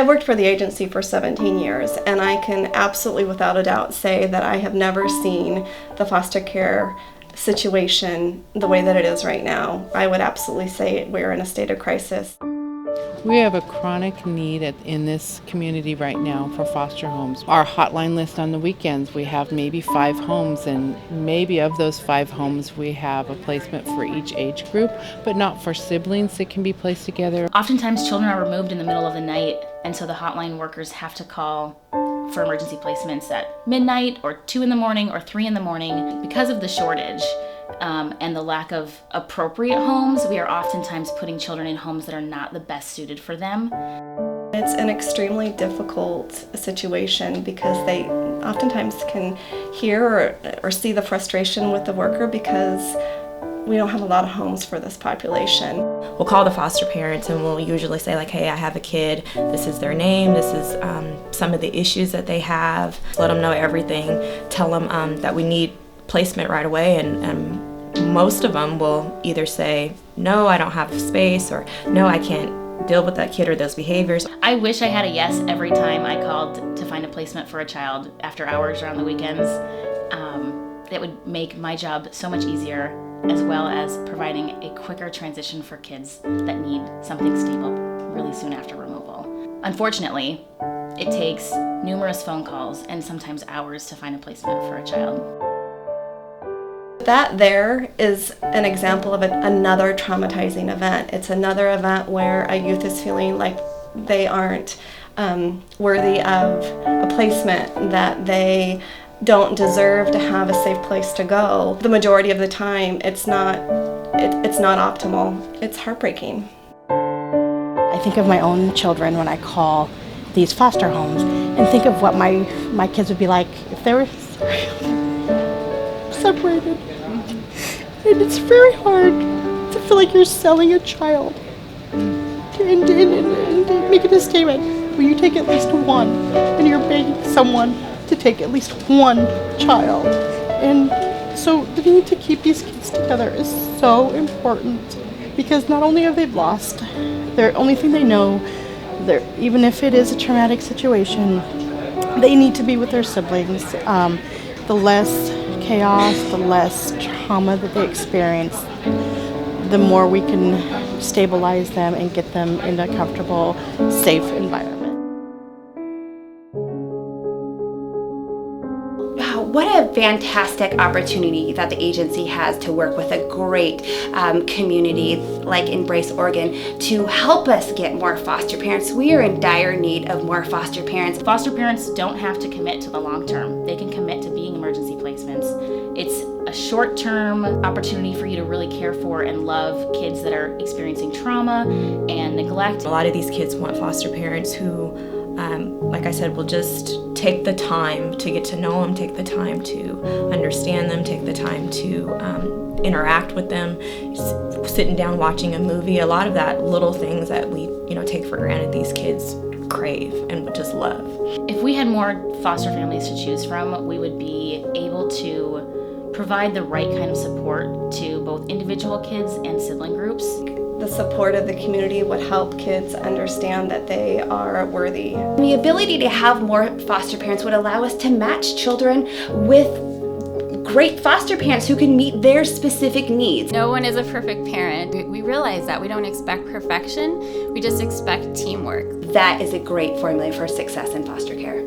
I've worked for the agency for 17 years, and I can absolutely, without a doubt, say that I have never seen the foster care situation the way that it is right now. I would absolutely say we're in a state of crisis. We have a chronic need in this community right now for foster homes. Our hotline list on the weekends, we have maybe 5 homes, and maybe of those 5 homes we have a placement for each age group, but not for siblings that can be placed together. Oftentimes children are removed in the middle of the night, and so the hotline workers have to call for emergency placements at midnight or 2 in the morning or 3 in the morning. Because of the shortage and the lack of appropriate homes, we are oftentimes putting children in homes that are not the best suited for them. It's an extremely difficult situation because they oftentimes can hear or see the frustration with the worker because we don't have a lot of homes for this population. We'll call the foster parents and we'll usually say like, hey, I have a kid, this is their name, this is some of the issues that they have. Let them know everything, tell them that we need placement right away, and most of them will either say, no, I don't have space, or no, I can't deal with that kid or those behaviors. I wish I had a yes every time I called to find a placement for a child after hours or on the weekends. That would make my job so much easier, as well as providing a quicker transition for kids that need something stable really soon after removal. Unfortunately, it takes numerous phone calls and sometimes hours to find a placement for a child. That there is an example of another traumatizing event. It's another event where a youth is feeling like they aren't worthy of a placement, that they don't deserve to have a safe place to go. The majority of the time, it's not optimal. It's heartbreaking. I think of my own children when I call these foster homes and think of what my kids would be like if they were separated. And it's very hard to feel like you're selling a child and making a statement where you take at least one and you're begging someone to take at least one child. And so the need to keep these kids together is so important, because not only have they lost their only thing they know, even if it is a traumatic situation, they need to be with their siblings. The less chaos, the less trauma that they experience, the more we can stabilize them and get them in a comfortable, safe environment. What a fantastic opportunity that the agency has to work with a great community like Embrace Oregon to help us get more foster parents. We are in dire need of more foster parents. Foster parents don't have to commit to the long term. They can commit to being emergency placements. It's a short-term opportunity for you to really care for and love kids that are experiencing trauma and neglect. A lot of these kids want foster parents who, like I said, will just take the time to get to know them, take the time to understand them, take the time to interact with them, sitting down watching a movie. A lot of that little things that we take for granted, these kids crave and would just love. If we had more foster families to choose from, we would be able to provide the right kind of support to both individual kids and sibling groups. The support of the community would help kids understand that they are worthy. The ability to have more foster parents would allow us to match children with great foster parents who can meet their specific needs. No one is a perfect parent. We realize that. We don't expect perfection, we just expect teamwork. That is a great formula for success in foster care.